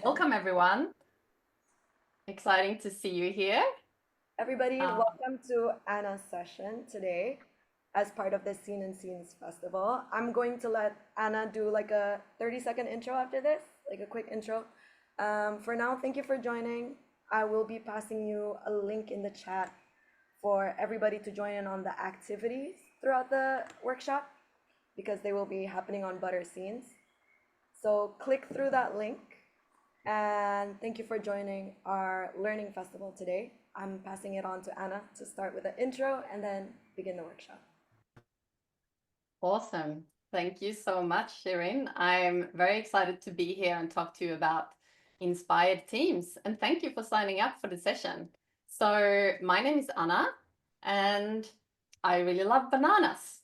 Welcome, everyone. Exciting to see you here. Everybody, Um, welcome to Anna's session today as part of the Scene and Scenes Festival. I'm going to let Anna do like a 30-second intro after this, like a quick intro. For now, thank you for joining. I will be passing you a link in the chat for everybody to join in on the activities throughout the workshop because they will be happening on Butter Scenes. So click through that link and thank you for joining our learning festival today. I'm passing it on to Anna to start with the intro and then begin the workshop. awesome. Thank you so much, Shirin. I'm very excited to be here and talk to you about inspired teams. And thank you for signing up for the session. So, my name is Anna, and I really love bananas.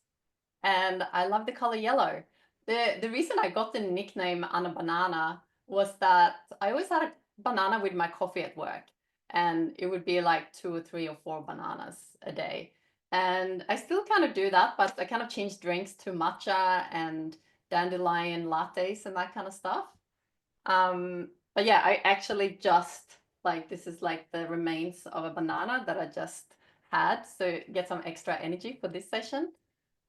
And I love the color yellow. The reason I got the nickname Anna Banana was that I always had a banana with my coffee at work, and it would be like 2 or 3 or 4 bananas a day. And I still kind of do that, but I kind of change drinks to matcha and dandelion lattes and that kind of stuff. But yeah, I actually just like this is like the remains of a banana that I just had, so get some extra energy for this session.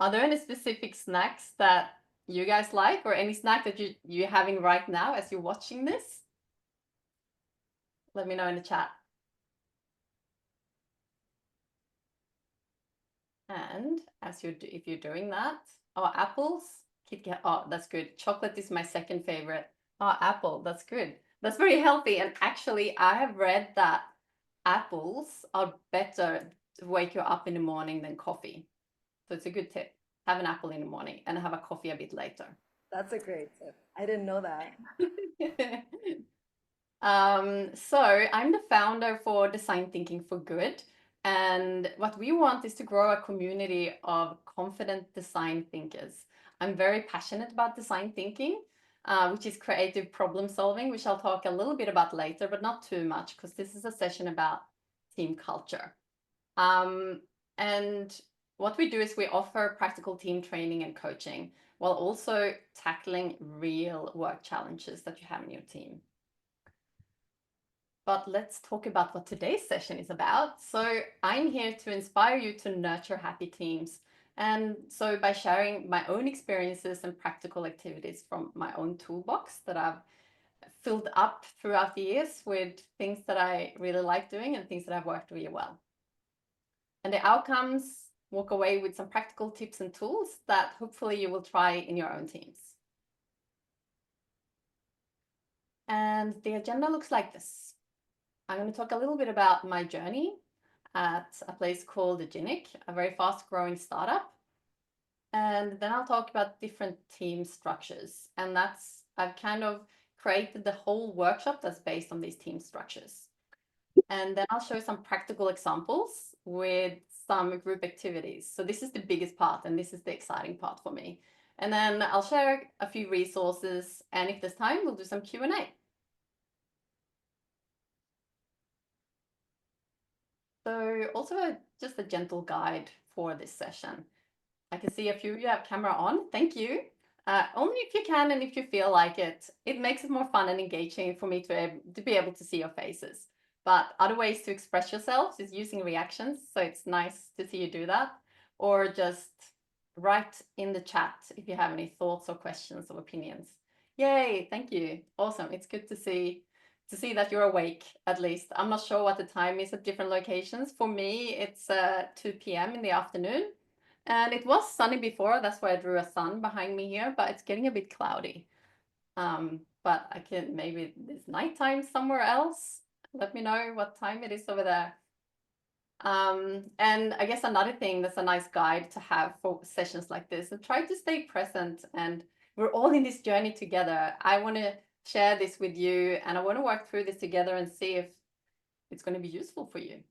Are there any specific snacks that you guys like, or any snack that you're having right now as you're watching this? Let me know in the chat. And as if you're doing that, oh, apples, Kit Kat. Oh, that's good. Chocolate is my second favorite. Oh, apple, that's good. That's very healthy. And actually, I have read that apples are better to wake you up in the morning than coffee. So it's a good tip. Have an apple in the morning and have a coffee a bit later. That's a great tip. I didn't know that. So I'm the founder for Design Thinking for Good. And what we want is to grow a community of confident design thinkers. I'm very passionate about design thinking, which is creative problem solving, which I'll talk a little bit about later, but not too much because this is a session about team culture. Um, and what we do is we offer practical team training and coaching while also tackling real work challenges that you have in your team. But let's talk about what today's session is about. So I'm here to inspire you to nurture happy teams. And so by sharing my own experiences and practical activities from my own toolbox that I've filled up throughout the years with things that I really like doing and things that have worked really well. And the outcomes, walk away with some practical tips and tools that hopefully you will try in your own teams. And the agenda looks like this. I'm going to talk a little bit about my journey at a place called Ginic, a very fast growing startup. And then I'll talk about different team structures. And I've kind of created the whole workshop that's based on these team structures. And then I'll show some practical examples with some group activities. So this is the biggest part, and this is the exciting part for me. And then I'll share a few resources, and if there's time, we'll do some Q&A. So also just a gentle guide for this session. I can see a few of you have camera on. Thank you. Only if you can and if you feel like it. It makes it more fun and engaging for me to be able to see your faces. But other ways to express yourselves is using reactions. So it's nice to see you do that. Or just write in the chat if you have any thoughts or questions or opinions. Yay, thank you. Awesome. It's good to see that you're awake at least. I'm not sure what the time is at different locations. For me, it's 2 p.m. in the afternoon. And it was sunny before, that's why I drew a sun behind me here, but it's getting a bit cloudy. But I can maybe it's nighttime somewhere else. Let me know what time it is over there. And I guess another thing that's a nice guide to have for sessions like this, and try to stay present, and we're all in this journey together. I want to share this with you, and I want to work through this together and see if it's going to be useful for you.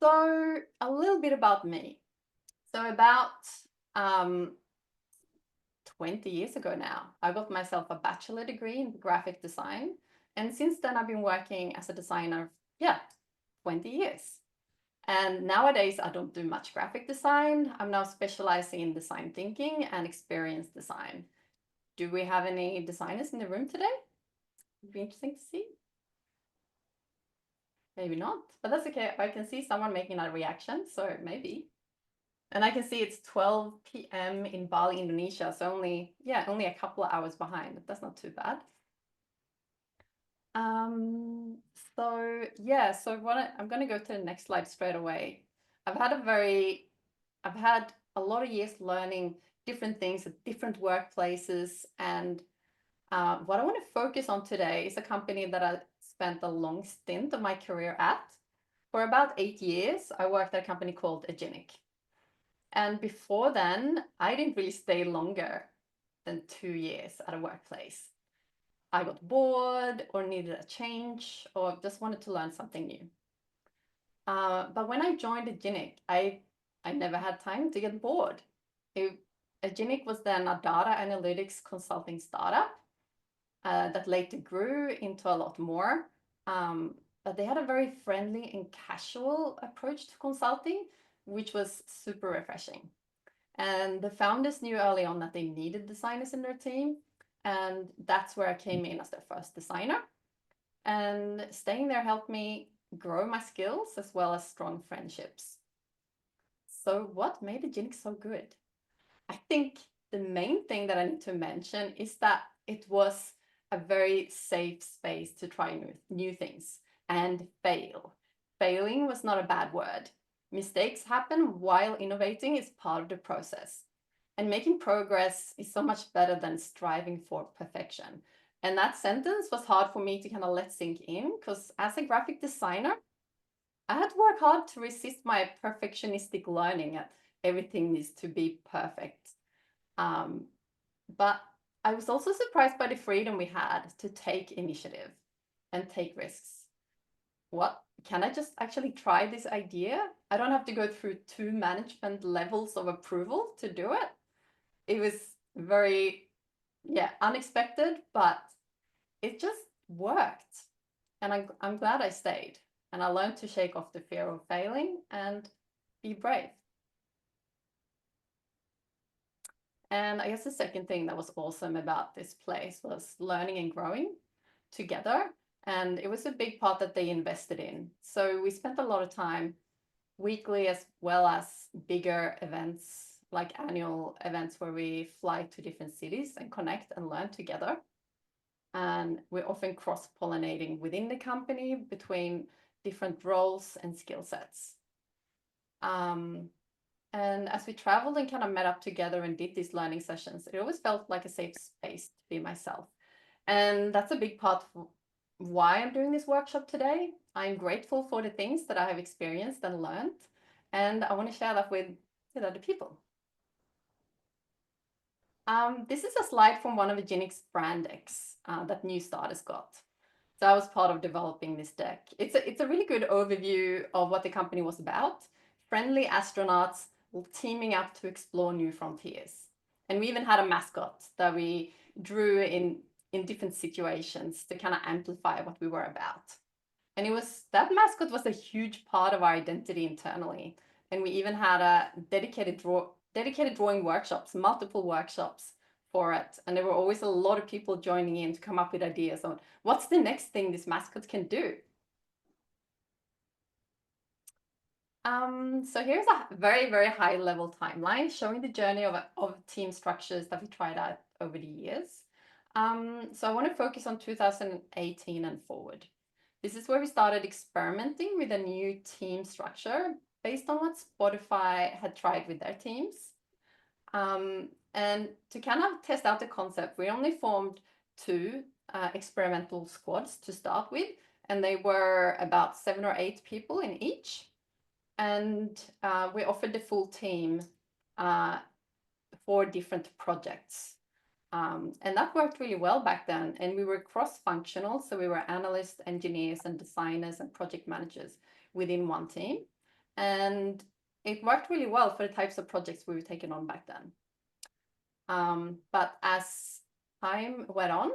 So a little bit about me. So about 20 years ago now, I got myself a bachelor degree in graphic design. And since then, I've been working as a designer, 20 years. And nowadays, I don't do much graphic design. I'm now specializing in design thinking and experience design. Do we have any designers in the room today? It'd be interesting to see. Maybe not, but that's okay. I can see someone making a reaction, so maybe. And I can see it's 12 p.m. in Bali, Indonesia, so only a couple of hours behind. That's not too bad. Um, I'm gonna go to the next slide straight away. I've had a lot of years learning different things at different workplaces, and what I want to focus on today is a company that I spent a long stint of my career at. For about 8 years, I worked at a company called Agenic. And before then, I didn't really stay longer than 2 years at a workplace. I got bored or needed a change or just wanted to learn something new. But when I joined Agenic, I never had time to get bored. Agenic was then a data analytics consulting startup that later grew into a lot more. But they had a very friendly and casual approach to consulting, which was super refreshing. And the founders knew early on that they needed designers in their team. And that's where I came in as their first designer. And staying there helped me grow my skills as well as strong friendships. So, what made the Agenic so good? I think the main thing that I need to mention is that it was a very safe space to try new things and fail. Failing was not a bad word. Mistakes happen while innovating is part of the process. And making progress is so much better than striving for perfection. And that sentence was hard for me to kind of let sink in because as a graphic designer, I had to work hard to resist my perfectionistic learning that everything needs to be perfect. Um, but I was also surprised by the freedom we had to take initiative and take risks. What? Can I just actually try this idea? I don't have to go through two management levels of approval to do it. It was very, unexpected, but it just worked. And I'm glad I stayed. And I learned to shake off the fear of failing and be brave. And I guess the second thing that was awesome about this place was learning and growing together. And it was a big part that they invested in. So we spent a lot of time weekly as well as bigger events, like annual events where we fly to different cities and connect and learn together. And we're often cross-pollinating within the company between different roles and skill sets. And as we traveled and kind of met up together and did these learning sessions, it always felt like a safe space to be myself. And that's a big part of why I'm doing this workshop today. I'm grateful for the things that I have experienced and learned, and I want to share that with other people. This is a slide from one of Agenic's brand decks that new starters got. So I was part of developing this deck. It's a really good overview of what the company was about. Friendly astronauts teaming up to explore new frontiers. And we even had a mascot that we drew in different situations to kind of amplify what we were about. And that mascot was a huge part of our identity internally. And we even had a dedicated drawing workshops, multiple workshops for it. And there were always a lot of people joining in to come up with ideas on what's the next thing this mascot can do. So here's a very, very high level timeline showing the journey of team structures that we tried out over the years. So I want to focus on 2018 and forward. This is where we started experimenting with a new team structure based on what Spotify had tried with their teams. And to kind of test out the concept, we only formed two experimental squads to start with, and they were about 7 or 8 people in each. And we offered the full team for different projects. And that worked really well back then. And we were cross-functional. So we were analysts, engineers, and designers and project managers within one team. And it worked really well for the types of projects we were taking on back then. But as time went on,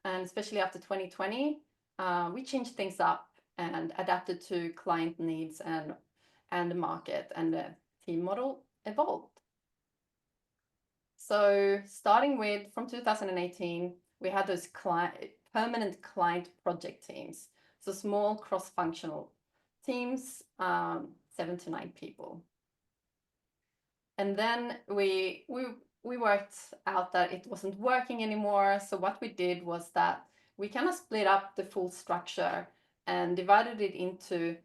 and especially after 2020, we changed things up and adapted to client needs and the market, and the team model evolved. So starting with from 2018, we had those permanent client project teams. So small cross-functional teams, 7 to 9 people. And then we worked out that it wasn't working anymore. So what we did was that we kind of split up the full structure and divided it into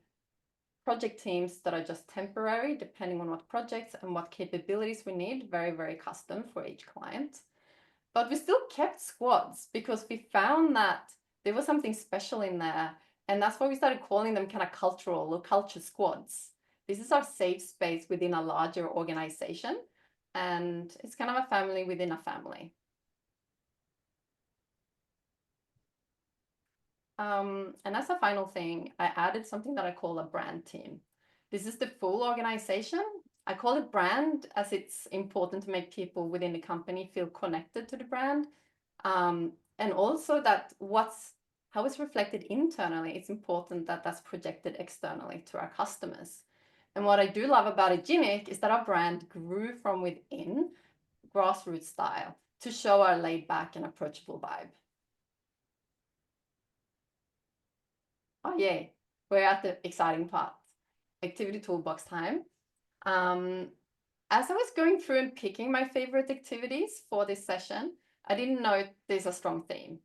project teams that are just temporary, depending on what projects and what capabilities we need, very, very custom for each client. But we still kept squads because we found that there was something special in there. And that's why we started calling them kind of cultural or culture squads. This is our safe space within a larger organization. And it's kind of a family within a family. And as a final thing, I added something that I call a brand team. This is the full organization. I call it brand as it's important to make people within the company feel connected to the brand. And also that how it's reflected internally, it's important that that's projected externally to our customers. And what I do love about Aginic is that our brand grew from within, grassroots style, to show our laid back and approachable vibe. Oh yeah, we're at the exciting part, activity toolbox time. As I was going through and picking my favorite activities for this session, I didn't know there's a strong theme.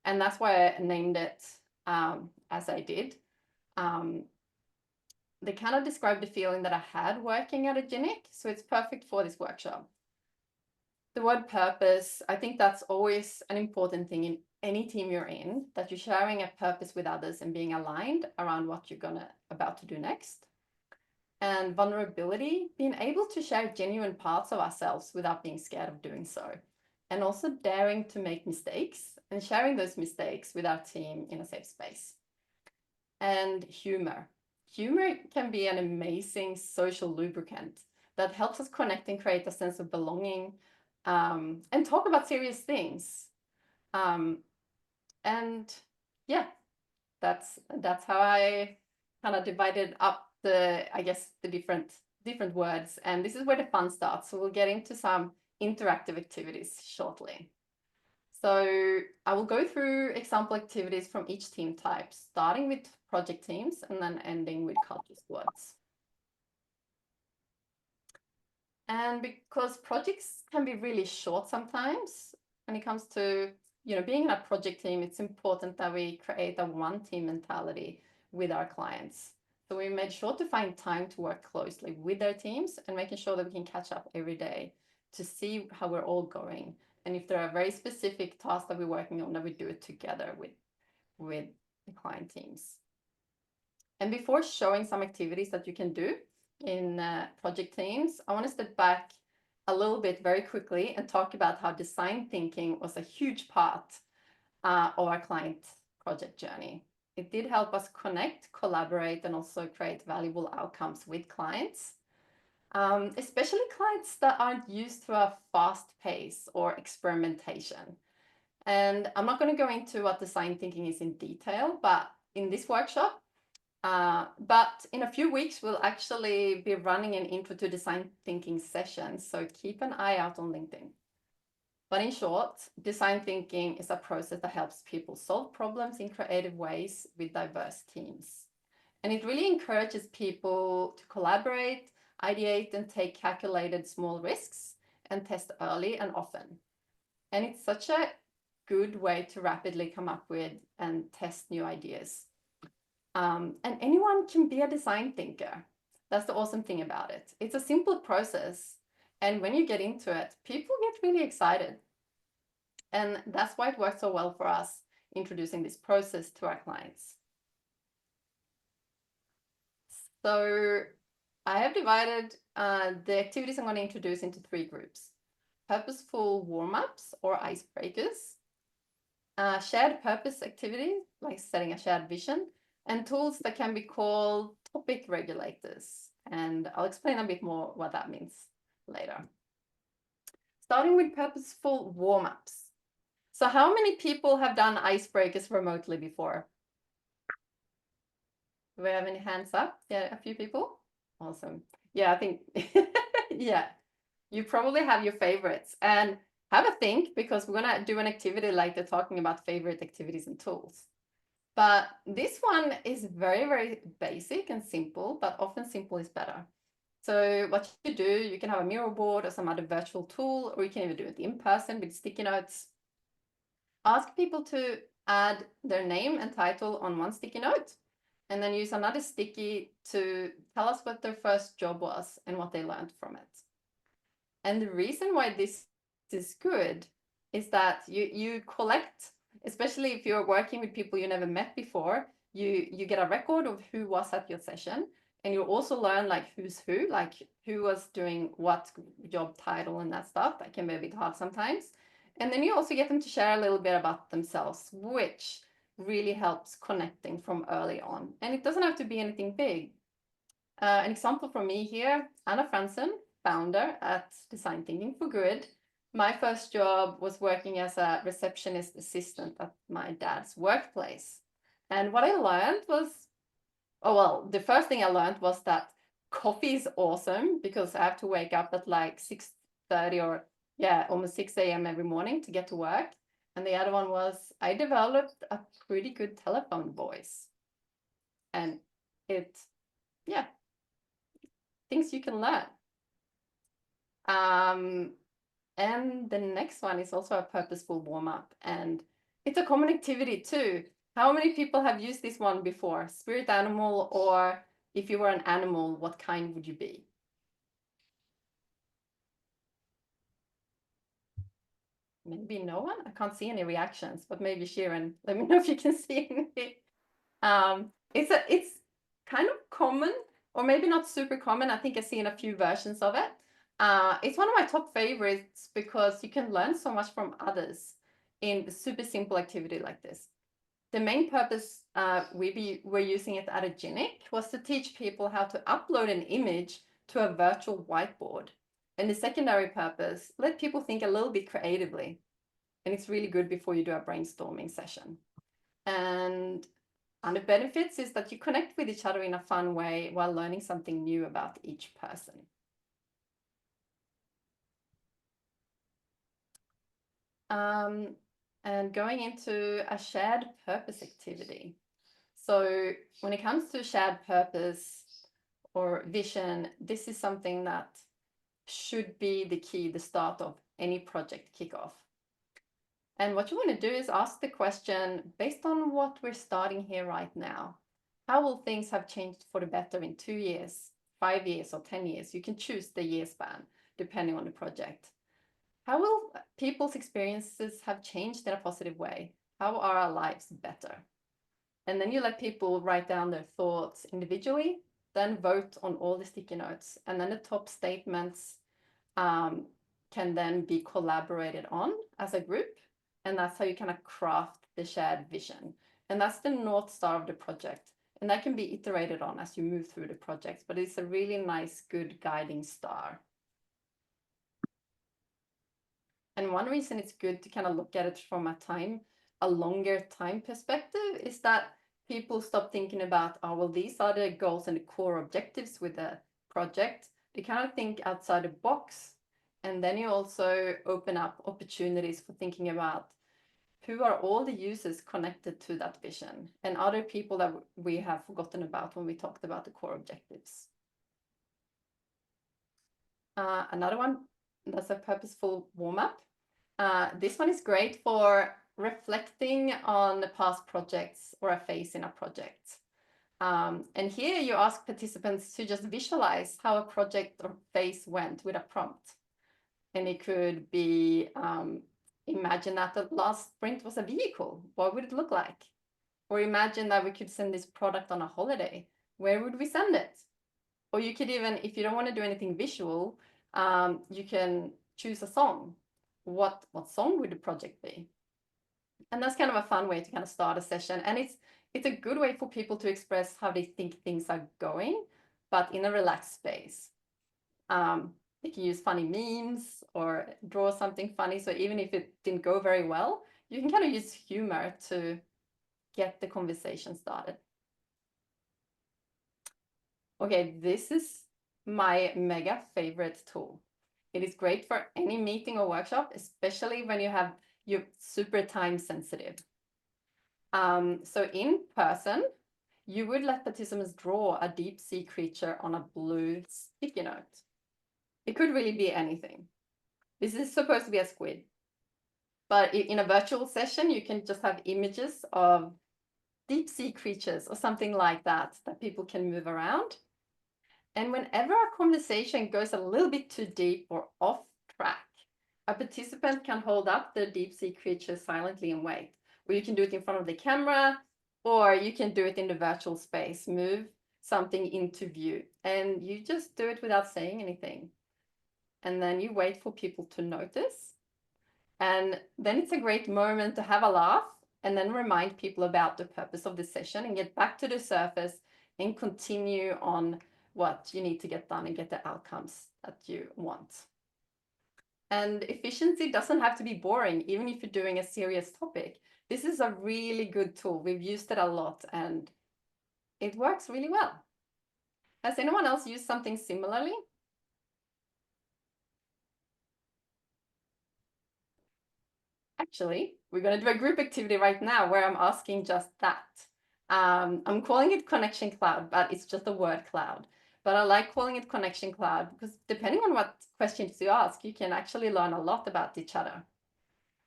And that's why I named it as I did. They kind of describe the feeling that I had working at Aginic, so it's perfect for this workshop. The word purpose, I think that's always an important thing in any team you're in, that you're sharing a purpose with others and being aligned around what you're about to do next. And vulnerability, being able to share genuine parts of ourselves without being scared of doing so. And also daring to make mistakes and sharing those mistakes with our team in a safe space. And humor. Humor can be an amazing social lubricant that helps us connect and create a sense of belonging, and talk about serious things. And yeah, that's how I kind of divided up the different words. And this is where the fun starts. So we'll get into some interactive activities shortly. So I will go through example activities from each team type, starting with project teams and then ending with culture squads. And because projects can be really short sometimes, when it comes to being in a project team, it's important that we create a one team mentality with our clients. So we made sure to find time to work closely with their teams and making sure that we can catch up every day to see how we're all going. And if there are very specific tasks that we're working on, that we do it together with the client teams. And before showing some activities that you can do in project teams, I want to step back a little bit very quickly and talk about how design thinking was a huge part of our client project journey. It did help us connect, collaborate, and also create valuable outcomes with clients, especially clients that aren't used to a fast pace or experimentation. And I'm not going to go into what design thinking is in detail, but in this workshop, but in a few weeks, we'll actually be running an intro to design thinking session. So keep an eye out on LinkedIn. But in short, design thinking is a process that helps people solve problems in creative ways with diverse teams. And it really encourages people to collaborate, ideate, and take calculated small risks and test early and often. And it's such a good way to rapidly come up with and test new ideas. And anyone can be a design thinker. That's the awesome thing about it. It's a simple process. And when you get into it, people get really excited. And that's why it works so well for us, introducing this process to our clients. So I have divided the activities I'm going to introduce into 3 groups. Purposeful warm-ups or icebreakers, shared purpose activities, like setting a shared vision, and tools that can be called topic regulators. And I'll explain a bit more what that means later. Starting with purposeful warm-ups. So how many people have done icebreakers remotely before? Do we have any hands up? Yeah, a few people. Awesome. Yeah, I think, yeah, you probably have your favorites. And have a think, because we're going to do an activity later talking about favorite activities and tools. But this one is very, very basic and simple, but often simple is better. So what you do, you can have a Miro board or some other virtual tool, or you can even do it in person with sticky notes. Ask people to add their name and title on one sticky note, and then use another sticky to tell us what their first job was and what they learned from it. And the reason why this is good is that you collect, especially if you're working with people you never met before, you get a record of who was at your session, and you also learn like who's who, like who was doing what job title and that stuff. That can be a bit hard sometimes. And then you also get them to share a little bit about themselves, which really helps connecting from early on. And it doesn't have to be anything big. An example from me here, Anna Fransson, founder at Design Thinking for Good. My first job was working as a receptionist assistant at my dad's workplace. And what I learned was, oh, well, the first thing I learned was that coffee is awesome, because I have to wake up at like 6:30 or almost 6 a.m. every morning to get to work. And the other one was I developed a pretty good telephone voice. And it, yeah, things you can learn. And the next one is also a purposeful warm-up, and it's a common activity too. How many people have used this one before? Spirit animal, or if you were an animal, what kind would you be? Maybe no one? I can't see any reactions, but maybe Sharon, let me know if you can see anything. It's kind of common, or maybe not super common. I think I've seen a few versions of it. It's one of my top favorites because you can learn so much from others in a super simple activity like this. The main purpose we're using it at a Ginic was to teach people how to upload an image to a virtual whiteboard. And the secondary purpose, let people think a little bit creatively. And it's really good before you do a brainstorming session. And the benefits is that you connect with each other in a fun way while learning something new about each person. And going into a shared purpose activity. So when it comes to shared purpose or vision, this is something that should be the key, the start of any project kickoff. And what you want to do is ask the question, based on what we're starting here right now, how will things have changed for the better in 2 years, 5 years, or 10 years? You can choose the year span depending on the project. How will people's experiences have changed in a positive way? How are our lives better? And then you let people write down their thoughts individually, then vote on all the sticky notes. And then the top statements can then be collaborated on as a group. And that's how you kind of craft the shared vision. And that's the North Star of the project. And that can be iterated on as you move through the project, but it's a really nice, good guiding star. And one reason it's good to kind of look at it from a longer time perspective is that people stop thinking about, oh, well, these are the goals and the core objectives with the project. They kind of think outside the box. And then you also open up opportunities for thinking about who are all the users connected to that vision, and other people that we have forgotten about when we talked about the core objectives. Another one, that's a purposeful warm-up. This one is great for reflecting on the past projects or a phase in a project. And here you ask participants to just visualize how a project or phase went with a prompt. And it could be, imagine that the last sprint was a vehicle. What would it look like? Or imagine that we could send this product on a holiday. Where would we send it? Or you could even, if you don't want to do anything visual, you can choose a song. What song would the project be? And that's kind of a fun way to kind of start a session. And it's a good way for people to express how they think things are going, but in a relaxed space. They can use funny memes or draw something funny. So even if it didn't go very well, you can kind of use humor to get the conversation started. Okay, this is my mega favorite tool. It is great for any meeting or workshop, especially when you're super time sensitive. So in person, you would let participants draw a deep sea creature on a blue sticky note. It could really be anything. This is supposed to be a squid. But in a virtual session, you can just have images of deep sea creatures or something like that people can move around. And whenever a conversation goes a little bit too deep or off track, a participant can hold up the deep sea creature silently and wait. Or you can do it in front of the camera, or you can do it in the virtual space, move something into view, and you just do it without saying anything. And then you wait for people to notice. And then it's a great moment to have a laugh and then remind people about the purpose of the session and get back to the surface and continue on what you need to get done and get the outcomes that you want. And efficiency doesn't have to be boring, even if you're doing a serious topic. This is a really good tool. We've used it a lot and it works really well. Has anyone else used something similarly? Actually, we're going to do a group activity right now where I'm asking just that. I'm calling it Connection Cloud, but it's just a word cloud. But I like calling it Connection Cloud because depending on what questions you ask, you can actually learn a lot about each other.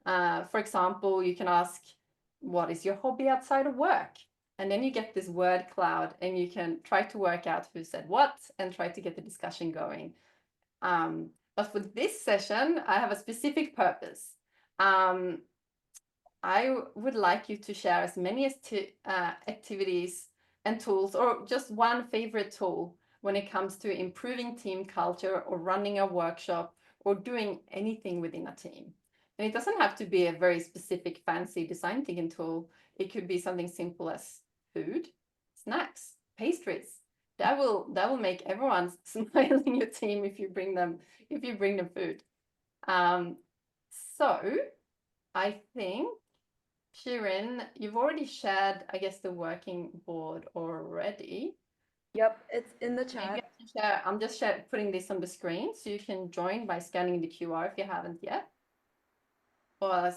For example, you can ask, what is your hobby outside of work? And then you get this word cloud and you can try to work out who said what and try to get the discussion going. But for this session, I have a specific purpose. I would like you to share as many activities and tools, or just one favorite tool when it comes to improving team culture or running a workshop or doing anything within a team. And it doesn't have to be a very specific, fancy design thinking tool. It could be something simple as food, snacks, pastries. That will make everyone smile in your team if you bring them food. So I think, Shirin, you've already shared, I guess, the working board already. Yep, it's in the Maybe chat. I can share, I'm just putting this on the screen so you can join by scanning the QR if you haven't yet. Or I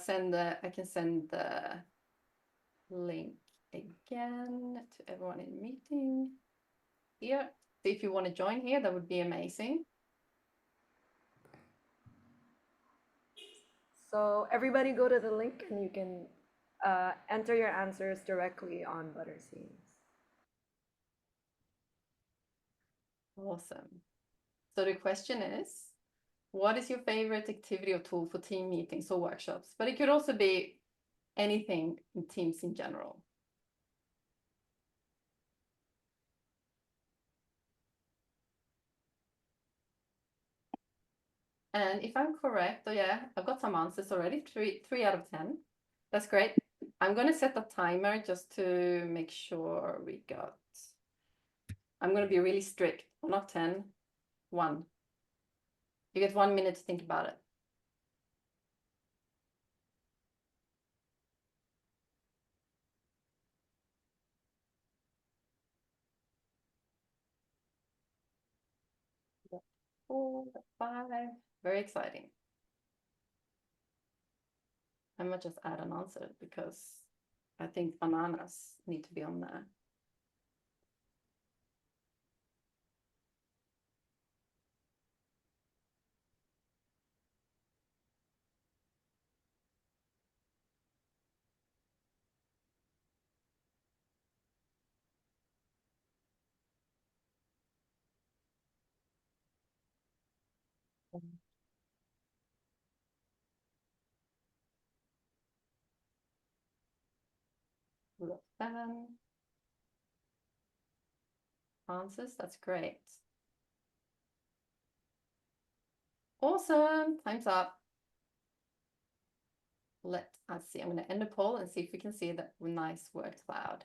can send the link again to everyone in the meeting here. So if you want to join here, that would be amazing. So everybody go to the link and you can enter your answers directly on Butterseams. Awesome. So the question is, what is your favorite activity or tool for team meetings or workshops? But it could also be anything in teams in general. And if I'm correct, oh yeah, I've got some answers already, three out of 10. That's great. I'm going to set a timer just to make sure we got, I'm going to be really strict. Not 10, 1. You get 1 minute to think about it. Yeah. 4, 5, very exciting. I might just add an answer because I think bananas need to be on there. We got 7 answers. That's great. Awesome. Time's up. Let us see. I'm going to end the poll and see if we can see that nice word cloud.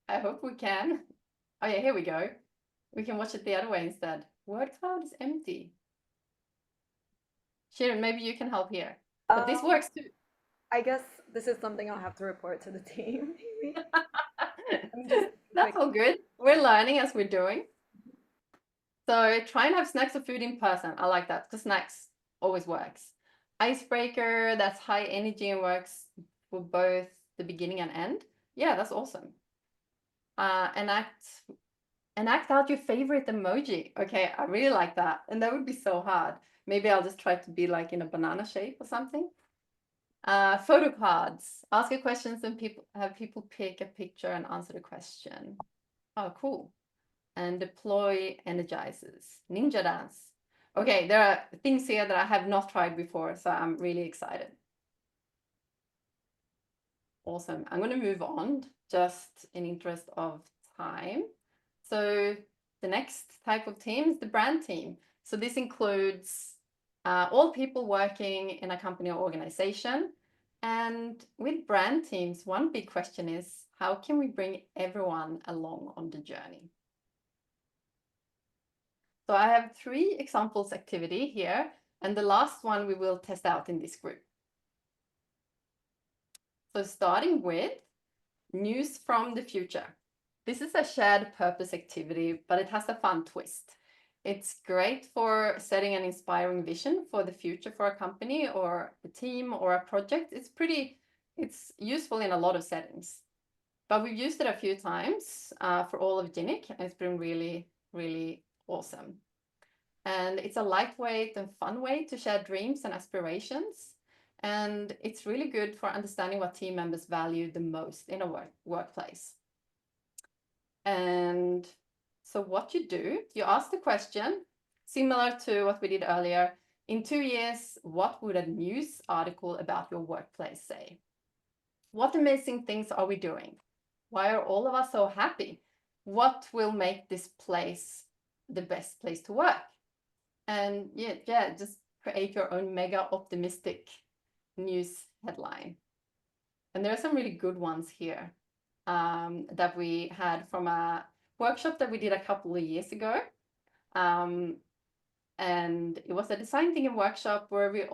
I hope we can. Oh yeah, here we go. We can watch it the other way instead. Word cloud is empty. Sharon, maybe you can help here. But this works too. I guess this is something I'll have to report to the team, maybe. Let me just That's quick. all good. We're learning as we're doing. So try and have snacks or food in person. I like that because snacks always works. Icebreaker, that's high energy and works for both the beginning and end. Yeah, that's awesome. Enact out your favorite emoji. Okay, I really like that. And that would be so hard. Maybe I'll just try to be like in a banana shape or something. Photo cards. Ask a questions and have people pick a picture and answer the question. Oh, cool. And deploy energizes. Ninja dance. Okay, there are things here that I have not tried before, so I'm really excited. Awesome. I'm going to move on just in interest of time. So the next type of team is the brand team. So this includes all people working in a company or organization. And with brand teams, one big question is, how can we bring everyone along on the journey? So I have 3 examples activity here, and the last one we will test out in this group. So starting with news from the future. This is a shared purpose activity, but it has a fun twist. It's great for setting an inspiring vision for the future for a company or a team or a project. It's useful in a lot of settings. But we've used it a few times for all of Ginic, and it's been really, really awesome. And it's a lightweight and fun way to share dreams and aspirations. And it's really good for understanding what team members value the most in a workplace. And so what you do, you ask the question, similar to what we did earlier, in 2 years, what would a news article about your workplace say? What amazing things are we doing? Why are all of us so happy? What will make this place the best place to work? And yeah, just create your own mega optimistic news headline. And there are some really good ones here that we had from a workshop that we did a couple of years ago. And it was a design thinking workshop where we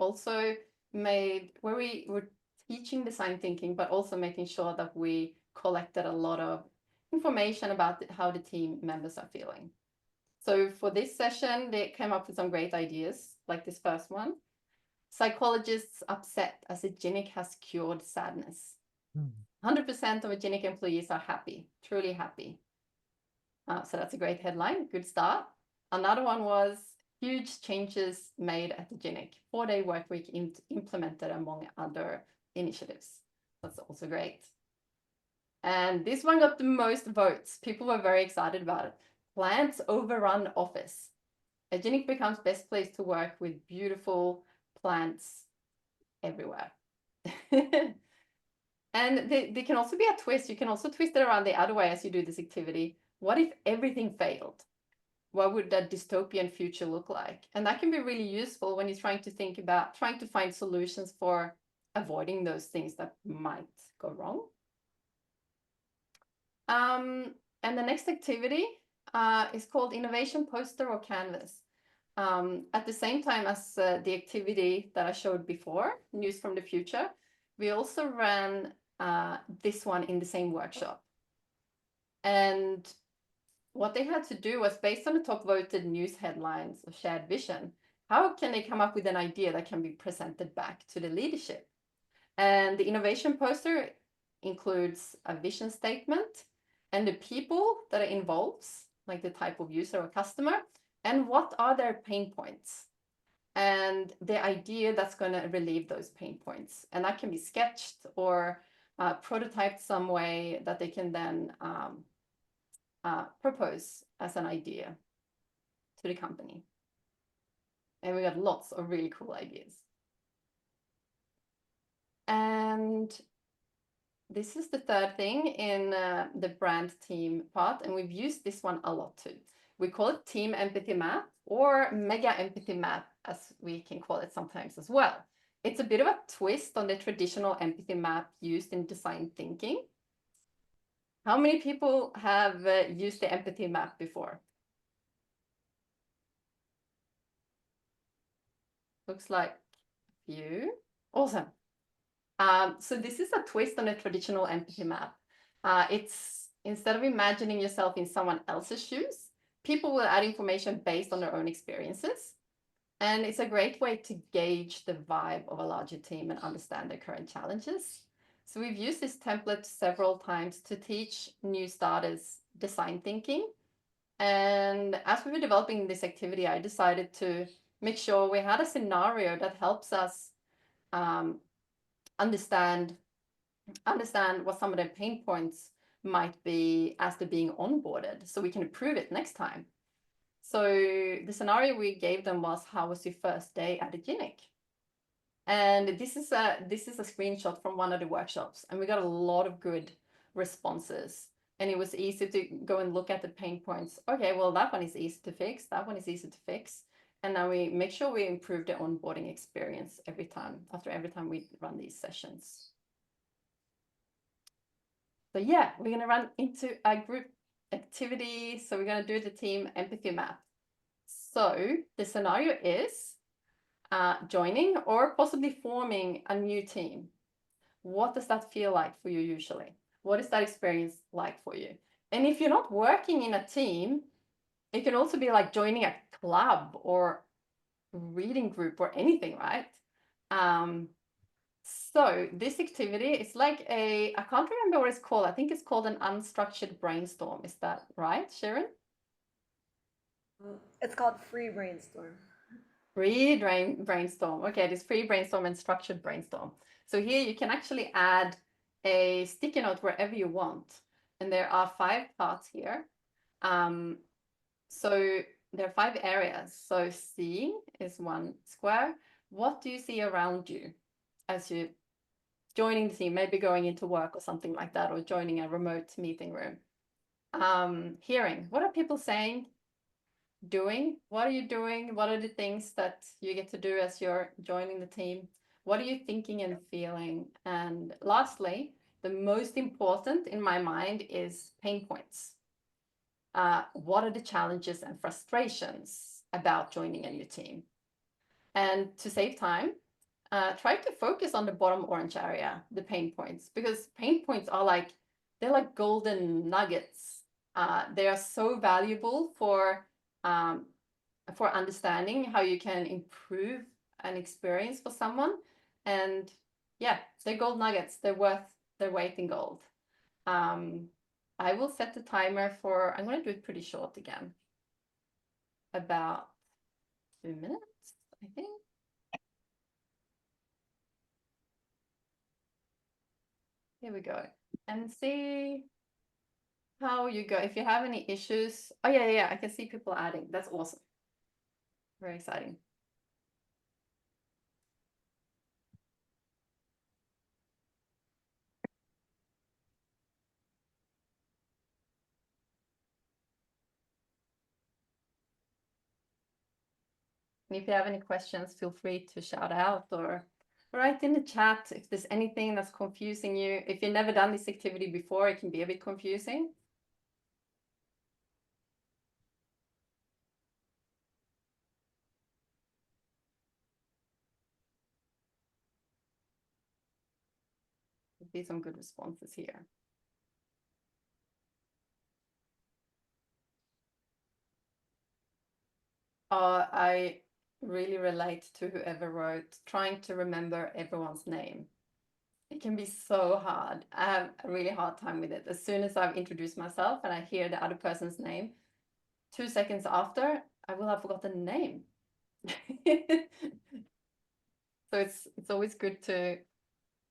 were teaching design thinking, but also making sure that we collected a lot of information about how the team members are feeling. So for this session, they came up with some great ideas, like this first one. Psychologists upset as a Ginic has cured sadness. 100% of Ginic employees are happy, truly happy. So that's a great headline, good start. Another one was huge changes made at the Ginic, 4-day work week implemented among other initiatives. That's also great. And this one got the most votes. People were very excited about it. Plants overrun office. Ginic becomes best place to work with beautiful plants everywhere. And they can also be a twist. You can also twist it around the other way as you do this activity. What if everything failed? What would that dystopian future look like? And that can be really useful when you're trying to find solutions for avoiding those things that might go wrong. And the next activity is called Innovation Poster or Canvas. At the same time as the activity that I showed before, News from the Future, we also ran this one in the same workshop. And what they had to do was, based on the top voted news headlines or shared vision, how can they come up with an idea that can be presented back to the leadership? And the innovation poster includes a vision statement and the people that it involves, like the type of user or customer, and what are their pain points, and the idea that's going to relieve those pain points. And that can be sketched or prototyped some way that they can then propose as an idea to the company. And we got lots of really cool ideas. And this is the third thing in the brand team part, and we've used this one a lot too. We call it Team Empathy Map, or Mega Empathy Map, as we can call it sometimes as well. It's a bit of a twist on the traditional empathy map used in design thinking. How many people have used the empathy map before? Looks like a few. Awesome. So this is a twist on a traditional empathy map. It's instead of imagining yourself in someone else's shoes, people will add information based on their own experiences. And it's a great way to gauge the vibe of a larger team and understand their current challenges. So we've used this template several times to teach new starters design thinking. And as we were developing this activity, I decided to make sure we had a scenario that helps us um, understand what some of the pain points might be as they're being onboarded, so we can improve it next time. So the scenario we gave them was, how was your first day at a clinic? And this is a screenshot from one of the workshops, and we got a lot of good responses. And it was easy to go and look at the pain points. Okay, well, that one is easy to fix. That one is easy to fix. And now we make sure we improve the onboarding experience every time we run these sessions. So yeah, we're going to run into a group activity. So we're going to do the team empathy map. So the scenario is joining or possibly forming a new team. What does that feel like for you usually? What is that experience like for you? And if you're not working in a team, it can also be like joining a club or reading group or anything, right? So this activity is like I can't remember what it's called. I think it's called an unstructured brainstorm. Is that right, Sharon? It's called free brainstorm. Free brainstorm. Okay, this free brainstorm and structured brainstorm. So here you can actually add a sticky note wherever you want. And there are 5 parts here. So there are 5 areas. So seeing is one square. What do you see around you as you joining the team, maybe going into work or something like that, or joining a remote meeting room? Hearing, what are people saying? Doing, what are you doing? What are the things that you get to do as you're joining the team? What are you thinking and feeling? And lastly, the most important in my mind is pain points. What are the challenges and frustrations about joining a new team? And to save time, try to focus on the bottom orange area, the pain points, because pain points are like, they're like golden nuggets. They are so valuable for understanding how you can improve an experience for someone. And yeah, they're gold nuggets. They're worth their weight in gold. I will set the timer for, I'm going to do it pretty short again, about 2 minutes, I think. Here we go. And see how you go. If you have any issues. Oh, yeah, I can see people adding. That's awesome. Very exciting. And if you have any questions, feel free to shout out or write in the chat if there's anything that's confusing you. If you've never done this activity before, it can be a bit confusing. There'll be some good responses here. I really relate to whoever wrote trying to remember everyone's name. It can be so hard. I have a really hard time with it. As soon as I've introduced myself and I hear the other person's name, 2 seconds after, I will have forgotten the name. So it's always good to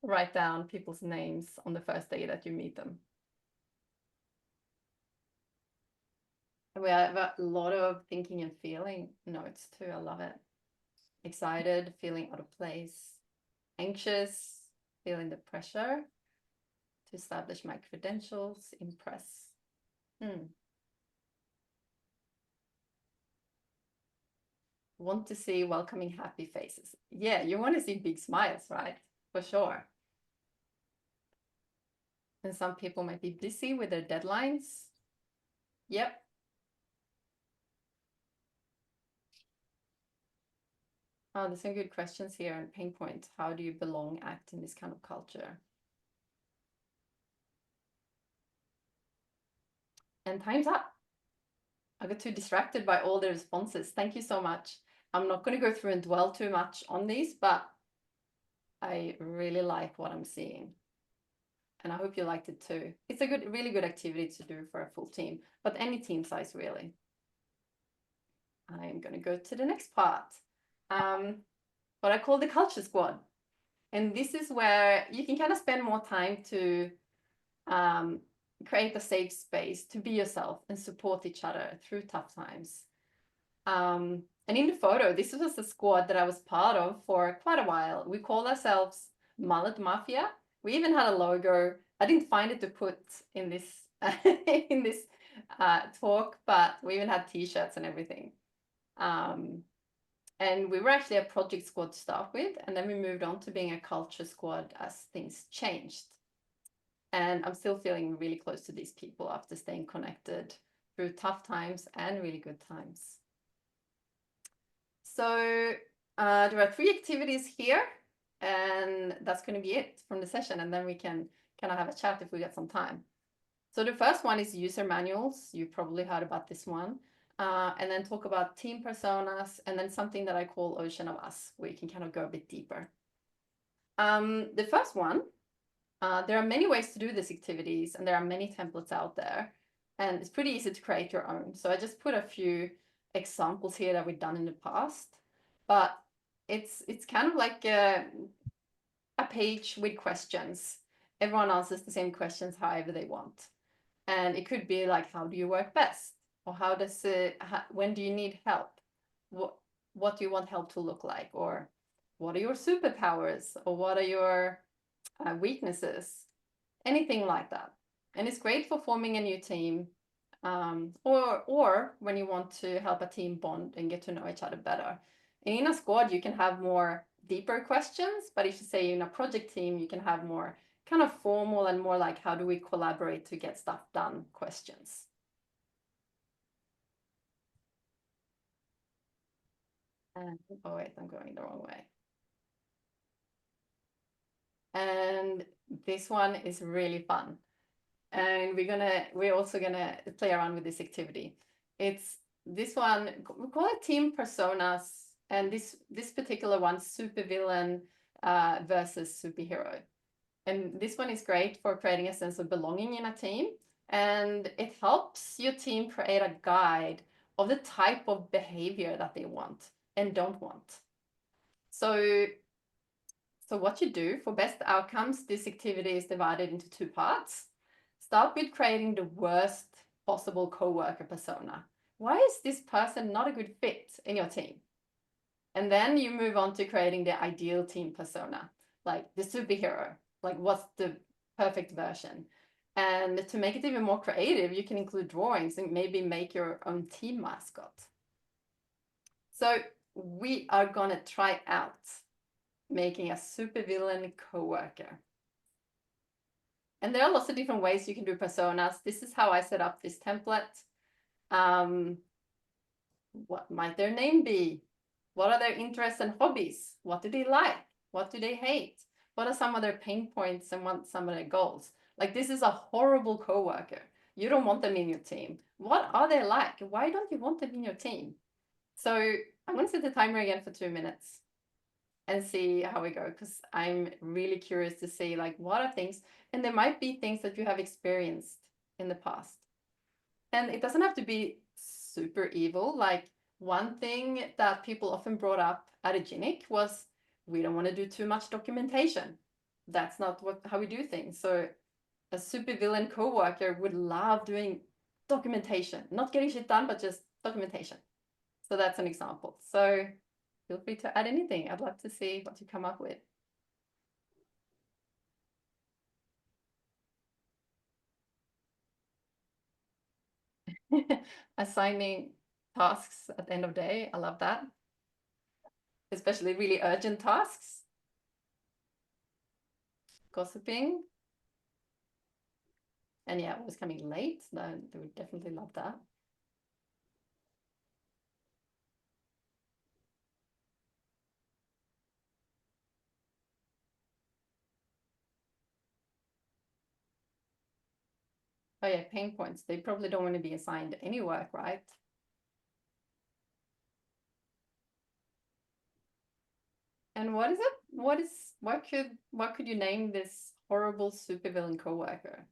write down people's names on the first day that you meet them. And we have a lot of thinking and feeling notes too. I love it. Excited, feeling out of place, anxious, feeling the pressure to establish my credentials, impress. Want to see welcoming, happy faces. Yeah, you want to see big smiles, right? For sure. And some people might be busy with their deadlines. Yep. Oh, there's some good questions here and pain points. How do you belong, act in this kind of culture? And time's up. I got too distracted by all the responses. Thank you so much. I'm not going to go through and dwell too much on these, but I really like what I'm seeing. And I hope you liked it too. It's a really good activity to do for a full team, but any team size really. I'm going to go to the next part, what I call the culture squad. And this is where you can kind of spend more time to create a safe space to be yourself and support each other through tough times. And in the photo, this was a squad that I was part of for quite a while. We called ourselves Mullet Mafia. We even had a logo. I didn't find it to put in this in this talk, but we even had t-shirts and everything. And we were actually a project squad to start with, and then we moved on to being a culture squad as things changed. And I'm still feeling really close to these people after staying connected through tough times and really good times. So there are 3 activities here, and that's going to be it from the session. And then we can kind of have a chat if we get some time. So the first one is user manuals. You probably heard about this one. And then talk about team personas, and then something that I call Ocean of Us, where you can kind of go a bit deeper. The first one, there are many ways to do these activities, and there are many templates out there, and it's pretty easy to create your own. So I just put a few examples here that we've done in the past, but it's kind of like a page with questions. Everyone answers the same questions however they want. And it could be like, how do you work best? Or how does it, when do you need help? What do you want help to look like? Or what are your superpowers? Or what are your weaknesses? Anything like that. And it's great for forming a new team, or when you want to help a team bond and get to know each other better. And in a squad, you can have more deeper questions, but if you say in a project team, you can have more kind of formal and more like, how do we collaborate to get stuff done questions. And, oh wait, I'm going the wrong way. And this one is really fun. And we're also gonna play around with this activity. It's this one, we call it team personas, and this particular one, supervillain versus superhero. And this one is great for creating a sense of belonging in a team, and it helps your team create a guide of the type of behavior that they want and don't want. So what you do for best outcomes, this activity is divided into 2 parts. Start with creating the worst possible coworker persona. Why is this person not a good fit in your team? And then you move on to creating the ideal team persona, like the superhero, like what's the perfect version. And to make it even more creative, you can include drawings and maybe make your own team mascot. So we are gonna try out making a supervillain coworker. And there are lots of different ways you can do personas. This is how I set up this template. What might their name be? What are their interests and hobbies? What do they like? What do they hate? What are some of their pain points and what some of their goals? Like, this is a horrible coworker. You don't want them in your team. What are they like? Why don't you want them in your team? So I'm going to set the timer again for 2 minutes and see how we go, because I'm really curious to see like what are things, and there might be things that you have experienced in the past. And it doesn't have to be super evil. Like, one thing that people often brought up at a GINIC was, we don't want to do too much documentation. That's not how we do things. So a supervillain coworker would love doing documentation, not getting shit done, but just documentation. So that's an example. So feel free to add anything. I'd love to see what you come up with. Assigning tasks at the end of the day. I love that. Especially really urgent tasks. Gossiping. And yeah, always coming late. They would definitely love that. Oh yeah, pain points. They probably don't want to be assigned any work, right? And what is it? What could you name this horrible supervillain coworker?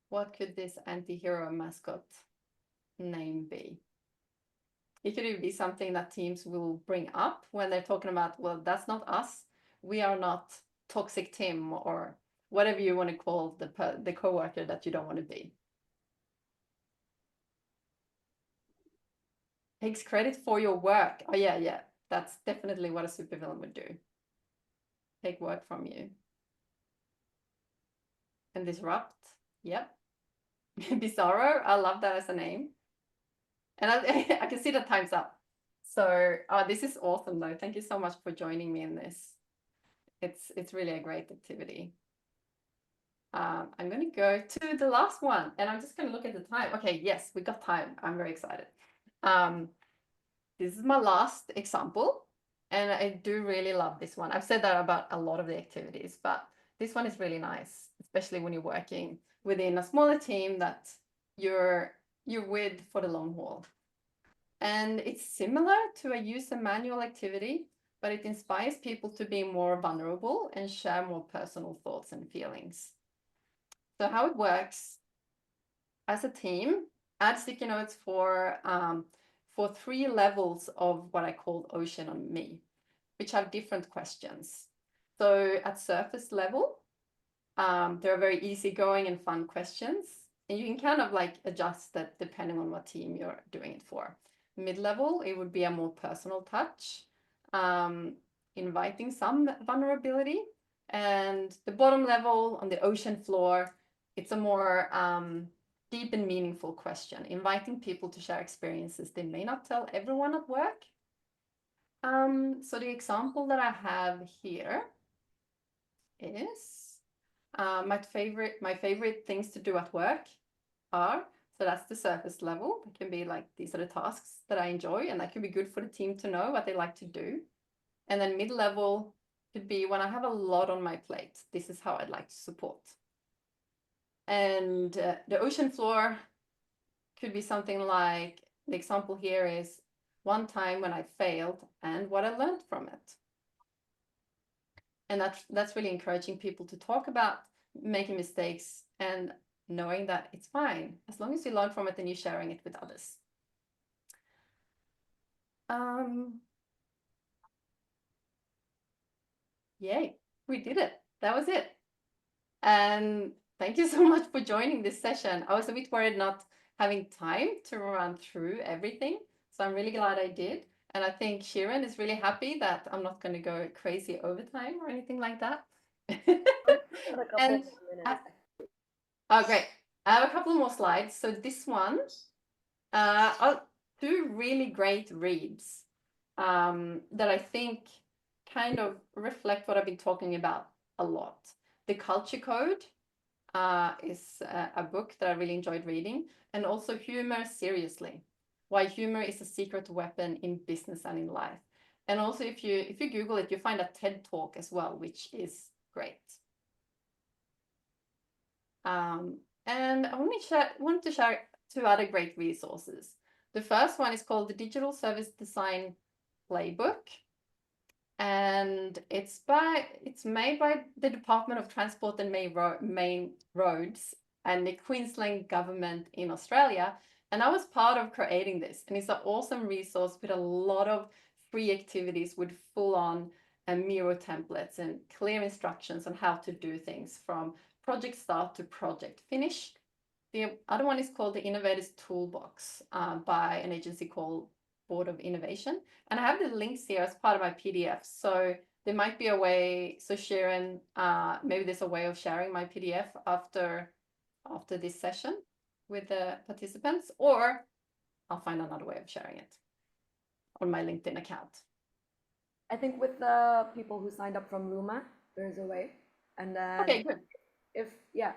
What could this anti-hero mascot name be? It could even be something that teams will bring up when they're talking about, well, that's not us. We are not toxic Tim, or whatever you want to call the coworker that you don't want to be. Takes credit for your work. Oh yeah, yeah. That's definitely what a supervillain would do. Take work from you. And disrupt. Yep. Bizarro. I love that as a name. And I can see the time's up. So this is awesome though. Thank you so much for joining me in this. It's really a great activity. I'm going to go to the last one, and I'm just going to look at the time. Okay, yes, we got time. I'm very excited. This is my last example, and I do really love this one. I've said that about a lot of the activities, but this one is really nice, especially when you're working within a smaller team that you're with for the long haul. And it's similar to a user manual activity, but it inspires people to be more vulnerable and share more personal thoughts and feelings. So how it works, as a team, add sticky notes for 3 levels of what I call Ocean on Me, which have different questions. So at surface level, there are very easygoing and fun questions, and you can kind of like adjust that depending on what team you're doing it for. Mid-level, it would be a more personal touch, inviting some vulnerability. And the bottom level on the ocean floor, it's a more deep and meaningful question, inviting people to share experiences they may not tell everyone at work. So the example that I have here is my favorite things to do at work are, so that's the surface level. It can be like, these are the tasks that I enjoy, and that can be good for the team to know what they like to do. And then mid-level could be when I have a lot on my plate. This is how I'd like to support. And the ocean floor could be something like, the example here is one time when I failed and what I learned from it. And that's really encouraging people to talk about making mistakes and knowing that it's fine as long as you learn from it and you're sharing it with others. Yay, we did it. That was it. And thank you so much for joining this session. I was a bit worried not having time to run through everything, so I'm really glad I did. And I think Shirin is really happy that I'm not going to go crazy overtime or anything like that. A couple And more minutes. oh, great. I have a couple more slides. So this one, two really great reads that I think kind of reflect what I've been talking about a lot. The Culture Code is a book that I really enjoyed reading, and also Humour Seriously, Why Humour is a Secret Weapon in Business and in Life. And also if you Google it, you find a TED Talk as well, which is great. And I want to share 2 other great resources. The first one is called the Digital Service Design Playbook, and it's made by the Department of Transport and Main Roads and the Queensland government in Australia. And I was part of creating this, and it's an awesome resource with a lot of free activities with full-on Miro templates and clear instructions on how to do things from project start to project finish. The other one is called the Innovators Toolbox by an agency called Board of Innovation. And I have the links here as part of my PDF. So there might be a way, so Sharon, maybe there's a way of sharing my PDF after this session with the participants, or I'll find another way of sharing it on my LinkedIn account. I think with the people who signed up from Luma, there's a way. And then Okay, good. if, yeah,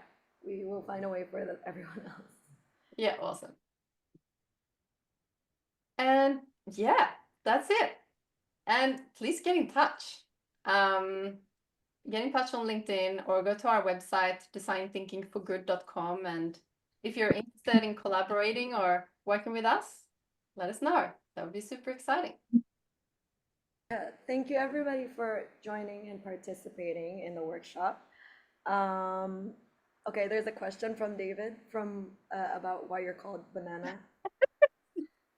we will find a way for everyone else. Yeah, awesome. And yeah, that's it. And please get in touch. get in touch on LinkedIn or go to our website, designthinkingforgood.com. And if you're interested in collaborating or working with us, let us know. That would be super exciting. Thank you everybody for joining and participating in the workshop. Okay, there's a question from David from about why you're called banana.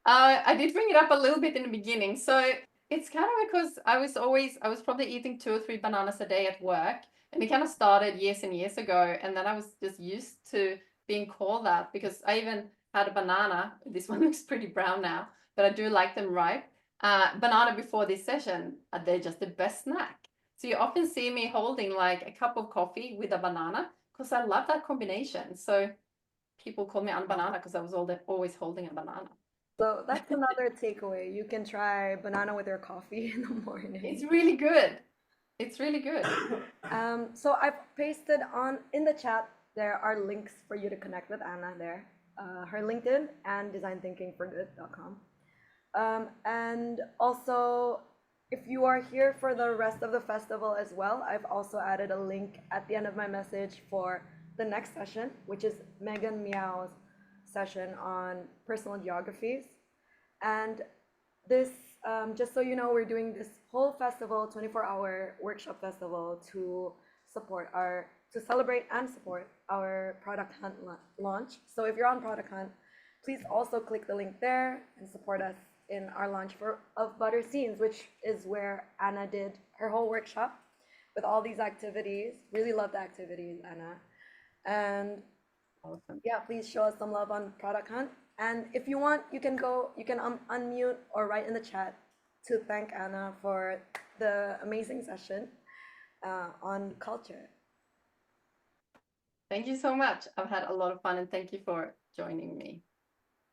I did bring it up a little bit in the beginning. So it's kind of because I was probably eating 2 or 3 bananas a day at work. And it kind of started years and years ago. And then I was just used to being called that because I even had a banana. This one looks pretty brown now, but I do like them ripe. Banana before this session, they're just the best snack. So you often see me holding like a cup of coffee with a banana because I love that combination. So people call me Anna Banana because I was always holding a banana. So that's another takeaway. You can try banana with your coffee in the morning. It's really good. It's really good. So I've pasted on in the chat. There are links for you to connect with Anna there, her LinkedIn and designthinkingforgood.com. And also, if you are here for the rest of the festival as well, I've also added a link at the end of my message for the next session, which is Megan Meow's session on personal geographies. And this, just so you know, we're doing this whole festival, 24-hour workshop festival to to celebrate and support our Product Hunt launch. So if you're on Product Hunt, please also click the link there and support us in our launch of Butter Scenes, which is where Anna did her whole workshop with all these activities. Really love the activities, Anna. And Awesome. yeah, please show us some love on Product Hunt. And if you want, you can unmute or write in the chat to thank Anna for the amazing session on culture. Thank you so much. I've had a lot of fun and thank you for joining me.